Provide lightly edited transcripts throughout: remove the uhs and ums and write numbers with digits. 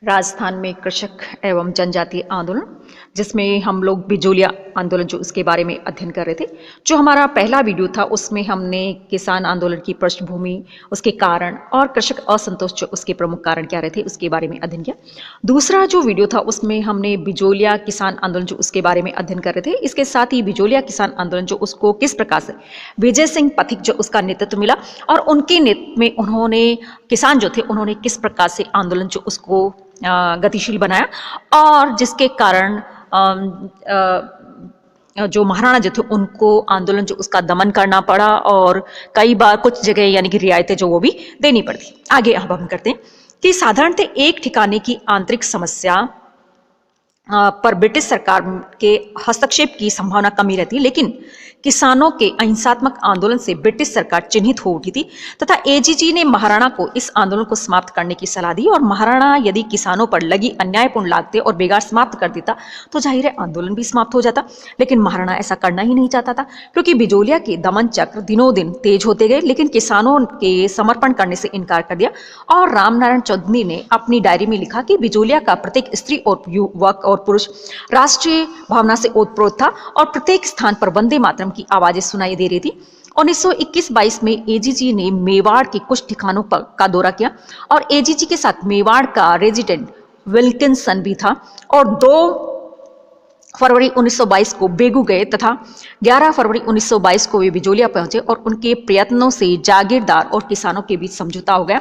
राजस्थान में कृषक एवं जनजातीय आंदोलन, जिसमें हम लोग बिजोलिया आंदोलन जो उसके बारे में अध्ययन कर रहे थे। जो हमारा पहला वीडियो था उसमें हमने किसान आंदोलन की पृष्ठभूमि, उसके कारण और कृषक असंतोष जो उसके प्रमुख कारण क्या रहे थे उसके बारे में अध्ययन किया। दूसरा जो वीडियो था उसमें हमने बिजोलिया किसान आंदोलन जो उसके बारे में अध्ययन कर रहे थे। इसके साथ ही बिजोलिया किसान आंदोलन जो उसको किस प्रकार से विजय सिंह पथिक जो उसका नेतृत्व मिला और उनके नेतृत्व में उन्होंने किसान जो थे उन्होंने किस प्रकार से आंदोलन जो उसको गतिशील बनाया और जिसके कारण जो महाराणा जो थे उनको आंदोलन जो उसका दमन करना पड़ा और कई बार कुछ जगह यानी कि रियायतें जो वो भी देनी पड़ती। आगे अब हम करते हैं कि साधारणतः एक ठिकाने की आंतरिक समस्या पर ब्रिटिश सरकार के हस्तक्षेप की संभावना कमी रहती है, लेकिन किसानों के अहिंसात्मक आंदोलन से ब्रिटिश सरकार चिन्हित हो उठी थी तथा एजीजी ने महाराणा को इस आंदोलन को समाप्त करने की सलाह दी। और महाराणा यदि किसानों पर लगी अन्यायपूर्ण लागतें और बेगार समाप्त कर देता तो जाहिर है आंदोलन भी समाप्त हो जाता, लेकिन महाराणा ऐसा करना ही नहीं चाहता था क्योंकि बिजोलिया के दमन चक्र दिनों दिन तेज होते गए, लेकिन किसानों के समर्पण करने से इनकार कर दिया। और रामनारायण चौधरी ने अपनी डायरी में लिखा कि बिजोलिया का प्रत्येक स्त्री और युवक और पुरुष राष्ट्रीय भावना से ओतप्रोत था और प्रत्येक स्थान पर वंदे मातरम की आवाजें सुनाई दे रही थी। 1921-22 में एजीजी ने मेवाड़ के कुछ ठिकानों पर का दौरा किया और एजीजी के साथ मेवाड़ का रेजिडेंट विल्किंसन भी था और 2 फरवरी 1922 को बेगू गए तथा 11 फरवरी 1922 को वे बिजोलिया पहुंचे और उनके प्रयत्नों से जागीरदार और किसानों के बीच समझौता हो गया।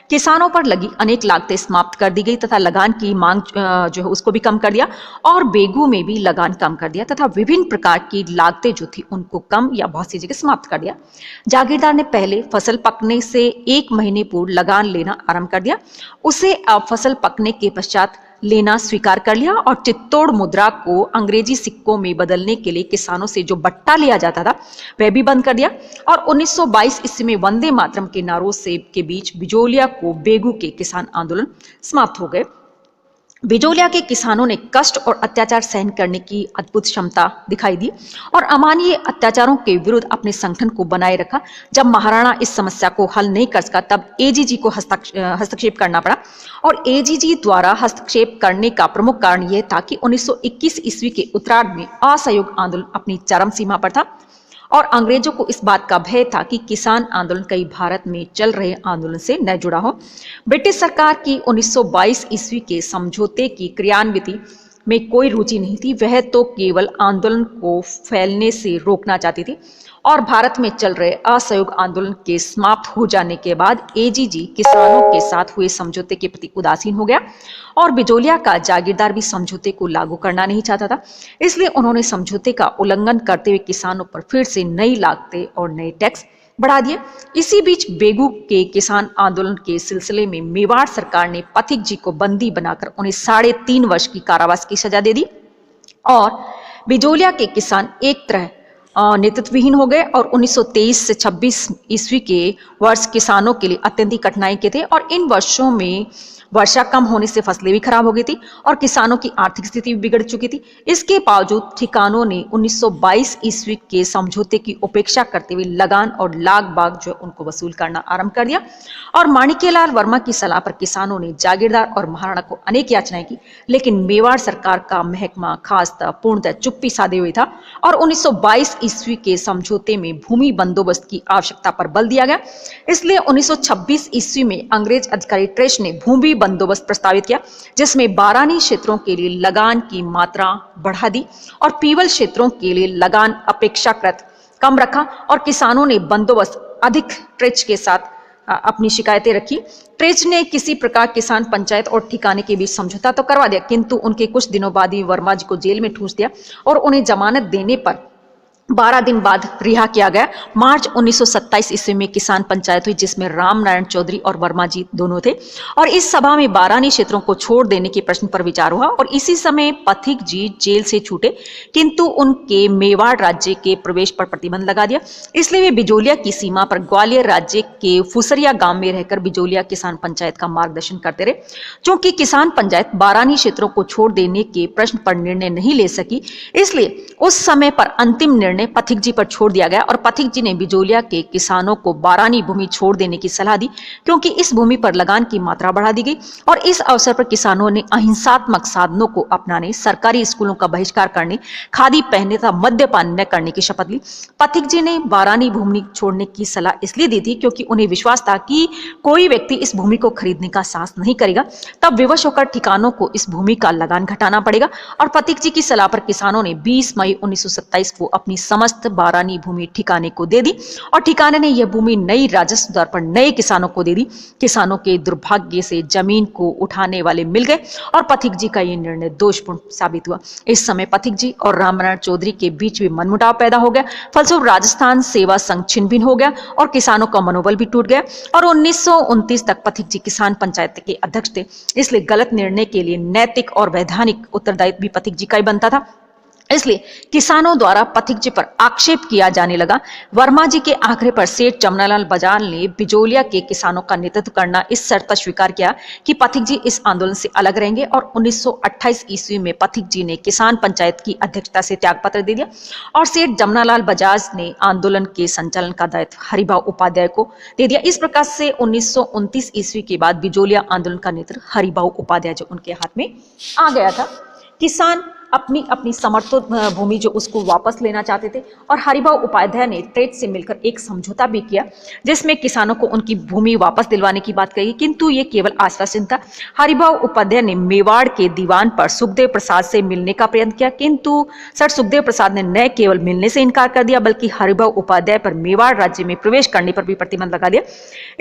किसानों पर लगी अनेक लागतें समाप्त कर दी गई तथा लगान की मांग जो है उसको भी कम कर दिया और बेगू में भी लगान कम कर दिया तथा विभिन्न प्रकार की लागतें जो थी उनको कम या बहुत सी जगह समाप्त कर दिया। जागीरदार ने पहले फसल पकने से 1 महीने पूर्व लगान लेना आरंभ कर दिया, उसे अब फसल पकने के पश्चात लेना स्वीकार कर लिया और चित्तौड़ मुद्रा को अंग्रेजी सिक्कों में बदलने के लिए किसानों से जो बट्टा लिया जाता था वह भी बंद कर दिया। और 1922 ईस्वी में वंदे मातरम के नारों से के बीच बिजोलिया को बेगू के किसान आंदोलन समाप्त हो गए। बिजोलिया के किसानों ने कष्ट और अत्याचार सहन करने की अद्भुत क्षमता दिखाई दी और अमानवीय अत्याचारों के विरुद्ध अपने संगठन को बनाए रखा। जब महाराणा इस समस्या को हल नहीं कर सका तब एजीजी को हस्तक्षेप करना पड़ा और एजीजी द्वारा हस्तक्षेप करने का प्रमुख कारण यह था कि 1921 ईस्वी के उत्तरार्ध में असहयोग आंदोलन अपनी चरम सीमा पर था और अंग्रेजों को इस बात का भय था कि किसान आंदोलन कई भारत में चल रहे आंदोलन से न जुड़ा हो। ब्रिटिश सरकार की 1922 ईस्वी के समझौते की क्रियान्विति में कोई रुचि नहीं थी, वह तो केवल आंदोलन को फैलने से रोकना चाहती थी। और भारत में चल रहे असहयोग आंदोलन के समाप्त हो जाने के बाद एजीजी किसानों के साथ हुए समझौते के प्रति उदासीन हो गया और बिजोलिया का जागीरदार भी समझौते को लागू करना नहीं चाहता था, इसलिए उन्होंने समझौते का उल्लंघन करते हुए किसानों पर फिर से नई लागतें और नए टैक्स बढ़ा दिए। इसी बीच बेगू के किसान आंदोलन के सिलसिले में मेवाड़ सरकार ने पथिक जी को बंदी बनाकर उन्हें 3.5 वर्ष की कारावास की सजा दे दी और बिजोलिया के किसान एक तरह नेतृत्वहीन हो गए और 1923 से 26 ईस्वी के वर्ष किसानों के लिए अत्यंत कठिनाई के थे और इन वर्षों में वर्षा कम होने से फसलें भी खराब हो गई थी और किसानों की आर्थिक स्थिति भी बिगड़ चुकी थी। इसके बावजूद ठिकानों ने 1922 ईस्वी के समझौते की उपेक्षा करते हुए लगान और लाग बाग जो उनको वसूल करना आरंभ कर दिया और माणिक्यलाल वर्मा की सलाह पर किसानों ने जागीरदार और महाराणा को अनेक याचनाएं की, लेकिन मेवाड़ सरकार का महकमा खासतः पूर्णतः चुप्पी साधे हुए था और 1922 ईस्वी के समझौते में भूमि बंदोबस्त की आवश्यकता पर बल दिया गया। इसलिए 1926 ईस्वी में अंग्रेज अधिकारी ट्रेश ने भूमि बंदोबस्त प्रस्तावित किया, जिसमें बारानी क्षेत्रों के लिए लगान की मात्रा बढ़ा दी और पीवल क्षेत्रों के लिए लगान अपेक्षाकृत कम रखा और किसानों ने बंदोबस्त अधिक ट्रेच के साथ अपनी शिकायतें रखी। ट्रेच ने किसी प्रकार किसान पंचायत और ठिकाने के बीच समझौता तो करवा दिया, किंतु उनके कुछ दिनों बाद ही वर्मा जी को जेल में ठूंस दिया और उन्हें जमानत देने पर 12 दिन बाद रिहा किया गया। मार्च 1927 ईस्वी में किसान पंचायत हुई जिसमें रामनारायण चौधरी और वर्मा जी दोनों थे और इस सभा में बारानी क्षेत्रों को छोड़ देने के प्रश्न पर विचार हुआ और इसी समय पथिक जी जेल से छूटे, किंतु उनके मेवाड़ राज्य के प्रवेश पर प्रतिबंध लगा दिया। इसलिए वे बिजोलिया की सीमा पर ग्वालियर राज्य के फुसरिया गांव में रहकर बिजोलिया किसान पंचायत का मार्गदर्शन करते रहे। क्योंकि किसान पंचायत बारानी क्षेत्रों को छोड़ देने के प्रश्न पर निर्णय नहीं ले सकी, इसलिए उस समय पर अंतिम निर्णय निर्णय पथिक जी पर छोड़ दिया गया और पथिक जी ने बिजोलिया के किसानों को बारानी भूमि छोड़ देने की सलाह दी, क्योंकि इस भूमि पर लगान की मात्रा बढ़ा दी गई और इस अवसर पर किसानों ने अहिंसात्मक साधनों को अपनाने, सरकारी स्कूलों का बहिष्कार करने, खादी पहनने तथा मद्यपान न करने की शपथ ली। पथिक जी ने बारानी भूमि छोड़ने की सलाह इसलिए दी थी क्योंकि उन्हें विश्वास था कि कोई व्यक्ति इस भूमि को खरीदने का साहस नहीं करेगा। तब विवश होकर ठिकानों को इस भूमि का लगान घटाना पड़ेगा और पथिक जी की सलाह पर किसानों ने 20 मई 1927 को अपनी समस्त बारानी भूमि ठिकाने को दे दी और ठिकाने ने यह भूमि नई राजस्व दर पर नए किसानों को दे दी। किसानों के दुर्भाग्य से जमीन को उठाने वाले मिल गए और पथिक जी का यह निर्णय दोषपूर्ण साबित हुआ। इस समय पथिक जी और रामनारायण चौधरी के बीच भी मनमुटाव पैदा हो गया। फलस्वरूप राजस्थान सेवा संघ छिन्न भिन्न हो गया और किसानों का मनोबल भी टूट गया और 1929 तक पथिक जी किसान पंचायत के अध्यक्ष थे। इसलिए गलत निर्णय के लिए नैतिक और वैधानिक उत्तरदायित्व भी पथिक जी का ही बनता था। इसलिए किसानों द्वारा पथिक जी पर आक्षेप किया जाने लगा। वर्मा जी के आग्रह पर सेठ जमनालाल बजाज ने बिजोलिया के किसानों का नेतृत्व करना इस शर्त पर स्वीकार किया कि पथिक जी इस आंदोलन से अलग रहेंगे और 1928 ईस्वी में पथिक जी ने किसान पंचायत की अध्यक्षता से त्यागपत्र दे दिया और सेठ जमनालाल बजाज ने आंदोलन के संचालन का दायित्व हरिभाऊ उपाध्याय को दे दिया। इस प्रकार से 1929 ईस्वी के बाद बिजोलिया आंदोलन का नेतृत्व हरिभाऊ उपाध्याय जो उनके हाथ में आ गया था। किसान अपनी अपनी समर्थित भूमि जो उसको वापस लेना चाहते थे और हरिभाऊ उपाध्याय ने टेट से मिलकर एक समझौता भी किया जिसमें किसानों को उनकी भूमि वापस दिलवाने की बात कही, किंतु ये केवल आश्वासन था। हरिभाऊ उपाध्याय ने मेवाड़ के दीवान पर सुखदेव प्रसाद से मिलने का प्रयत्न किया, किंतु सर सुखदेव प्रसाद ने न केवल मिलने से इनकार कर दिया बल्कि हरिभाऊ उपाध्याय पर मेवाड़ राज्य में प्रवेश करने पर भी प्रतिबंध लगा दिया।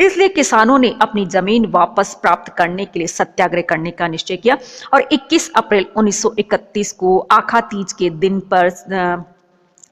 इसलिए किसानों ने अपनी जमीन वापस प्राप्त करने के लिए सत्याग्रह करने का निश्चय किया और 21 अप्रैल 1931 को आखा तीज के दिन पर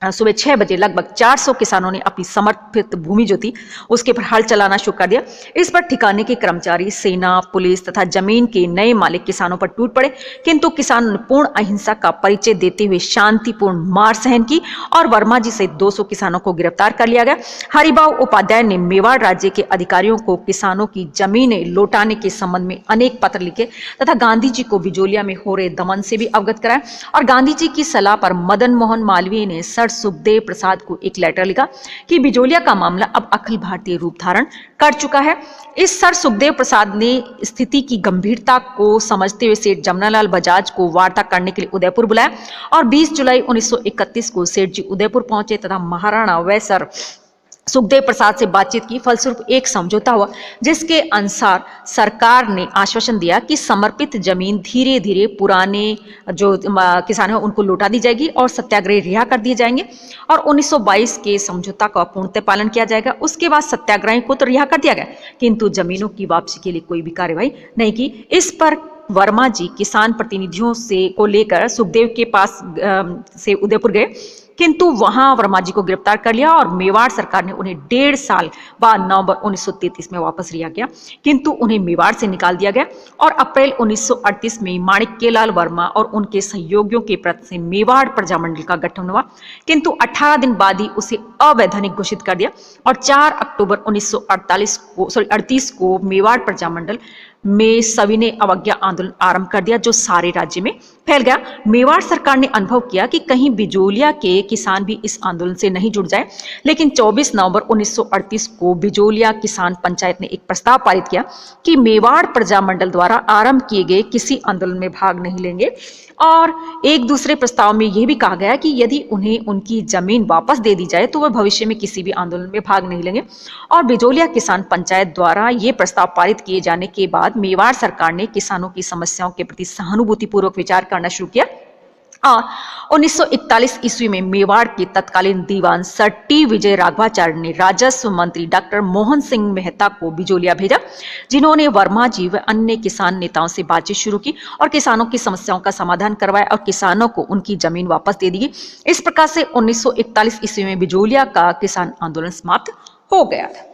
सुबह 6 बजे लगभग 400 किसानों ने अपनी समर्पित भूमि जो थी उसके पर हल चलाना शुरू कर दिया। इस पर ठिकाने के कर्मचारी, सेना, पुलिस तथा जमीन के नए मालिक किसानों पर टूट पड़े, किंतु किसानों ने पूर्ण अहिंसा का परिचय देते हुए शांतिपूर्ण मार सहन की और वर्मा जी सहित 200 किसानों को गिरफ्तार कर लिया गया। हरिभाऊ उपाध्याय ने मेवाड़ राज्य के अधिकारियों को किसानों की जमीनें लौटाने के संबंध में अनेक पत्र लिखे तथा गांधी जी को बिजोलिया में हो रहे दमन से भी अवगत कराया और गांधी जी की सलाह पर मदन मोहन मालवीय ने सर सुखदेव प्रसाद को एक लेटर लिखा कि बिजोलिया का मामला अब अखिल भारतीय रूप धारण कर चुका है। इस सर सुखदेव प्रसाद ने स्थिति की गंभीरता को समझते हुए सेठ जमनालाल बजाज को वार्ता करने के लिए उदयपुर बुलाया और 20 जुलाई 1931 को सेठ जी उदयपुर पहुंचे तथा महाराणा व सर सुखदेव प्रसाद से बातचीत की। फलस्वरूप एक समझौता हुआ जिसके अनुसार सरकार ने आश्वासन दिया कि समर्पित जमीन धीरे धीरे पुराने जो किसान हैं उनको लौटा दी जाएगी और सत्याग्रह रिहा कर दिए जाएंगे और 1922 के समझौता का पूर्णतः पालन किया जाएगा। उसके बाद सत्याग्रही को तो रिहा कर दिया गया किंतु जमीनों की वापसी के लिए कोई भी कार्यवाही नहीं की। इस पर वर्मा जी किसान प्रतिनिधियों से को लेकर सुखदेव के पास से उदयपुर गए, किंतु वहां वर्मा जी को गिरफ्तार कर लिया और मेवाड़ सरकार ने उन्हें 1.5 साल बाद नवंबर 1933 में वापस रिहा किया, किंतु उन्हें मेवाड़ से निकाल दिया गया और अप्रैल 1938 में माणिक्यलाल वर्मा और उनके सहयोगियों के प्रयत्न से मेवाड़ प्रजामंडल का गठन हुआ, किंतु 18 दिन बाद ही उसे अवैधानिक घोषित कर दिया और 4 अक्टूबर 1938 को मेवाड़ प्रजामंडल में सविनय अवज्ञा आंदोलन आरंभ कर दिया जो सारे राज्य में फैल गया। मेवाड़ सरकार ने अनुभव किया कि कहीं बिजोलिया के किसान भी इस आंदोलन से नहीं जुड़ जाए, लेकिन 24 नवंबर 1938 को बिजोलिया किसान पंचायत ने एक प्रस्ताव पारित किया कि मेवाड़ प्रजामंडल द्वारा आरंभ किए गए किसी आंदोलन में भाग नहीं लेंगे और एक दूसरे प्रस्ताव में यह भी कहा गया कि यदि उन्हें उनकी जमीन वापस दे दी जाए तो वह भविष्य में किसी भी आंदोलन में भाग नहीं लेंगे। और बिजोलिया किसान पंचायत द्वारा ये प्रस्ताव पारित किए जाने के बाद मेवाड़ सरकार ने किसानों की समस्याओं के प्रति सहानुभूतिपूर्वक विचार करना शुरू किया और 1941 ईस्वी में मेवाड़ के तत्कालीन दीवान सर टी विजय राघवाचार्य ने राजस्व मंत्री डॉक्टर मोहन सिंह मेहता को बिजोलिया भेजा, जिन्होंने वर्मा जी व अन्य किसान नेताओं से बातचीत शुरू की और किसानों की समस्याओं का समाधान करवाया और किसानों को उनकी जमीन वापस दे दी गई। इस प्रकार से 1941 ईस्वी में बिजोलिया का किसान आंदोलन समाप्त हो गया था।